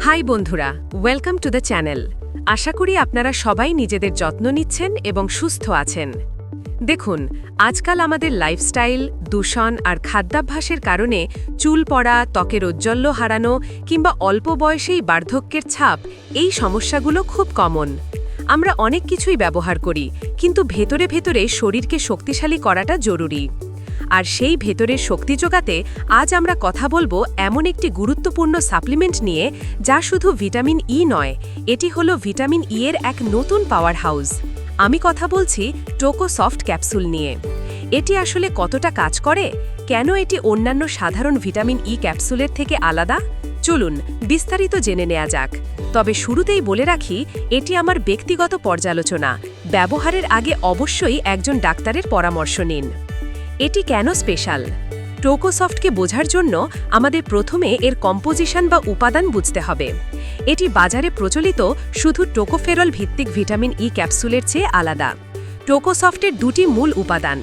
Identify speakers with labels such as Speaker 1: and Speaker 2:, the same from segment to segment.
Speaker 1: High বন্ধুরা, welcome to the channel. আশা করি আপনারা সবাই নিজেদের যত্ন নিচ্ছেন এবং সুস্থ আছেন। দেখুন, আজকাল আমাদের লাইফস্টাইল, দূষণ আর খাদ্যাভ্যাসের কারণে চুল পড়া, ত্বকের ঔজ্জ্বল্য হারানো কিংবা অল্প বয়সেই বার্ধক্যের ছাপ, এই সমস্যাগুলো খুব কমন। আমরা অনেক কিছুই ব্যবহার করি, কিন্তু ভেতরে ভেতরে শরীরকে শক্তিশালী করাটা জরুরি। আর সেই ভেতরের শক্তি যোগাতে আজ আমরা কথা বলবো এমন একটি গুরুত্বপূর্ণ সাপ্লিমেন্ট নিয়ে, যা শুধু ভিটামিন ই নয়, এটি হলো ভিটামিন ই এর এক নতুন পাওয়ার হাউস। আমি কথা বলছি টোকো সফট ক্যাপসুল নিয়ে। এটি আসলে কতটা কাজ করে, কেন এটি অন্যান্য সাধারণ ভিটামিন ই ক্যাপসুলের থেকে আলাদা, চলুন বিস্তারিত জেনে নেওয়া যাক। তবে শুরুতেই বলে রাখি, এটি আমার ব্যক্তিগত পর্যালোচনা। ব্যবহারের আগে অবশ্যই একজন ডাক্তারের পরামর্শ নিন। এটি কেন স্পেশাল? টোকো সফটকে বোঝার জন্য আমাদের প্রথমে এর কম্পোজিশন বা উপাদান বুঝতে হবে। এটি বাজারে প্রচলিত শুধু টোকোফেরল ভিত্তিক ভিটামিন ই ক্যাপসুলের চেয়ে আলাদা। টোকো সফটের দুটি মূল উপাদান।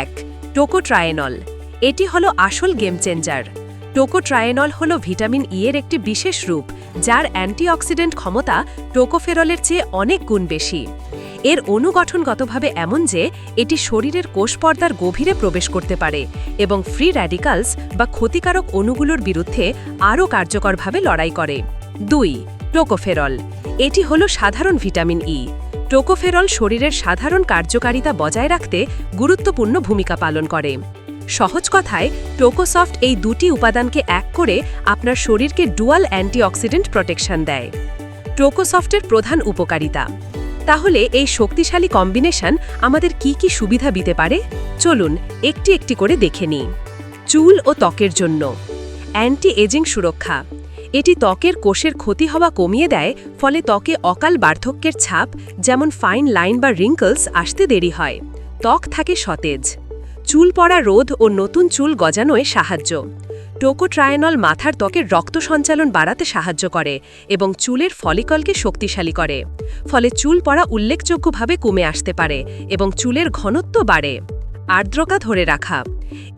Speaker 1: ১. টোকোট্রায়েনল। এটি হলো আসল গেম চেঞ্জার। টোকোট্রায়েনল হলো ভিটামিন ই এর একটি বিশেষ রূপ, যার অ্যান্টিঅক্সিডেন্ট ক্ষমতা টোকোফেরলের চেয়ে অনেক গুণ বেশি। এর অনুগঠনগতভাবে এমন যে এটি শরীরের কোষপর্দার গভীরে প্রবেশ করতে পারে এবং ফ্রি র্যাডিক্যালস বা ক্ষতিকারক অণুগুলোর বিরুদ্ধে আরও কার্যকরভাবে লড়াই করে। ২. টোকোফেরল। এটি হলো সাধারণ ভিটামিন ই। টোকোফেরল শরীরের সাধারণ কার্যকারিতা বজায় রাখতে গুরুত্বপূর্ণ ভূমিকা পালন করে। সহজ কথায়, টোকো সফট এই দুটি উপাদানকে এক করে আপনার শরীরকে ডুয়াল অ্যান্টিঅক্সিডেন্ট প্রোটেকশন দেয়। টোকো সফটের প্রধান উপকারিতা। তাহলে এই শক্তিশালী কম্বিনেশন আমাদের কি কি সুবিধা দিতে পারে, চলুন একটি একটি করে দেখে নিই। চুল ও ত্বকের জন্য অ্যান্টি এজিং সুরক্ষা। এটি ত্বকের কোষের ক্ষতি হওয়া কমিয়ে দেয়, ফলে ত্বকে অকাল বার্ধক্যের ছাপ, যেমন ফাইন লাইন বা রিঙ্কলস, আসতে দেরি হয়। ত্বক থাকে সতেজ। চুল পড়া রোধ ও নতুন চুল গজানোয় সাহায্য। টোকোট্রায়েনল মাথার ত্বকের রক্ত সঞ্চালন বাড়াতে সাহায্য করে এবং চুলের ফলিকলকে শক্তিশালী করে, ফলে চুল পড়া উল্লেখযোগ্যভাবে কমে আসতে পারে এবং চুলের ঘনত্ব বাড়ে। আর্দ্রতা ধরে রাখা।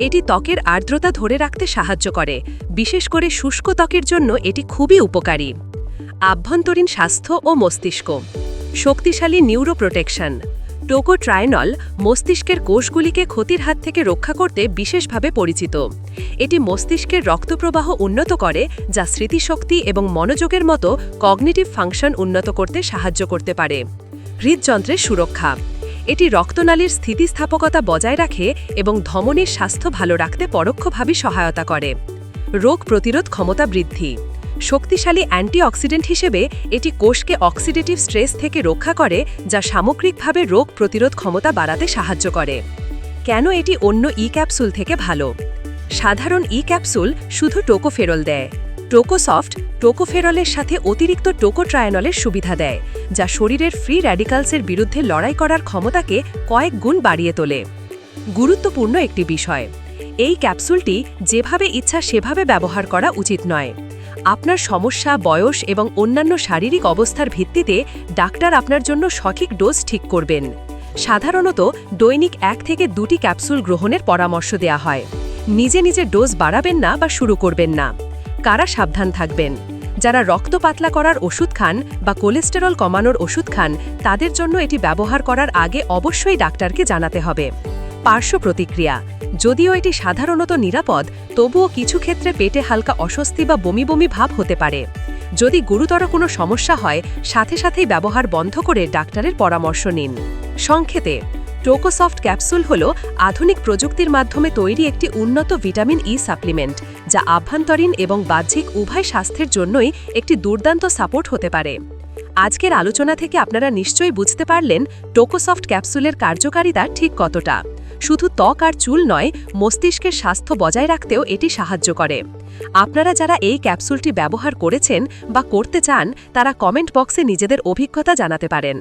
Speaker 1: এটি ত্বকের আর্দ্রতা ধরে রাখতে সাহায্য করে, বিশেষ করে শুষ্ক ত্বকের জন্য এটি খুবই উপকারী। আভ্যন্তরীণ স্বাস্থ্য ও মস্তিষ্ক। শক্তিশালী নিউরো প্রোটেকশন। টোকোট্রায়েনল মস্তিষ্কের কোষগুলিকে ক্ষতির হাত থেকে রক্ষা করতে বিশেষভাবে পরিচিত। এটি মস্তিষ্কের রক্তপ্রবাহ উন্নত করে, যা স্মৃতিশক্তি এবং মনোযোগের মতো কগনিটিভ ফাংশন উন্নত করতে সাহায্য করতে পারে। হৃদযন্ত্রের সুরক্ষা। এটি রক্তনালীর স্থিতিস্থাপকতা বজায় রাখে এবং ধমনীর স্বাস্থ্য ভালো রাখতে পরোক্ষভাবে সহায়তা করে। রোগ প্রতিরোধ ক্ষমতা বৃদ্ধি। শক্তিশালী অ্যান্টিঅক্সিডেন্ট হিসেবে এটি কোষকে অক্সিডেটিভ স্ট্রেস থেকে রক্ষা করে, যা সামগ্রিকভাবে রোগ প্রতিরোধ ক্ষমতা বাড়াতে সাহায্য করে। কেন এটি অন্য ই ক্যাপসুল থেকে ভালো? সাধারণ ই ক্যাপসুল শুধু টোকোফেরল দেয়। টোকো সফট টোকোফেরলের সাথে অতিরিক্ত টোকোট্রায়েনলের সুবিধা দেয়, যা শরীরের ফ্রি র্যাডিক্যালসের বিরুদ্ধে লড়াই করার ক্ষমতাকে কয়েক গুণ বাড়িয়ে তোলে। গুরুত্বপূর্ণ একটি বিষয়, এই ক্যাপসুলটি যেভাবে ইচ্ছা সেভাবে ব্যবহার করা উচিত নয়। আপনার সমস্যা, বয়স এবং অন্যান্য শারীরিক অবস্থার ভিত্তিতে ডাক্তার আপনার জন্য সঠিক ডোজ ঠিক করবেন। সাধারণত দৈনিক 1 থেকে 2টি ক্যাপসুল গ্রহণের পরামর্শ দেওয়া হয়। নিজে নিজে ডোজ বাড়াবেন না বা শুরু করবেন না। কারা সাবধান থাকবেন? যারা রক্ত পাতলা করার ওষুধ খান বা কোলেস্টেরল কমানোর ওষুধ খান, তাদের জন্য এটি ব্যবহার করার আগে অবশ্যই ডাক্তারকে জানাতে হবে। পার্শ্ব প্রতিক্রিয়া। যদিও এটি সাধারণত নিরাপদ, তবুও কিছু ক্ষেত্রে পেটে হালকা অস্বস্তি বা বমি বমি ভাব হতে পারে। যদি গুরুতর কোনো সমস্যা হয়, সাথে সাথেই ব্যবহার বন্ধ করে ডাক্তারের পরামর্শ নিন। সংক্ষেপে, টোকো সফট ক্যাপসুল হল আধুনিক প্রযুক্তির মাধ্যমে তৈরি একটি উন্নত ভিটামিন ই সাপ্লিমেন্ট, যা আভ্যন্তরীণ এবং বাহ্যিক উভয় স্বাস্থ্যের জন্যই একটি দুর্দান্ত সাপোর্ট হতে পারে। আজকের আলোচনা থেকে আপনারা নিশ্চয়ই বুঝতে পারলেন টোকো সফট ক্যাপসুলের কার্যকারিতা ঠিক কতটা। শুধু ত্বক আর চুল নয়, মস্তিষ্কের স্বাস্থ্য বজায় রাখতেও এটি সাহায্য করে। আপনারা যারা এই ক্যাপসুলটি ব্যবহার করেছেন বা করতে চান, তারা কমেন্ট বক্সে নিজেদের অভিজ্ঞতা জানাতে পারেন।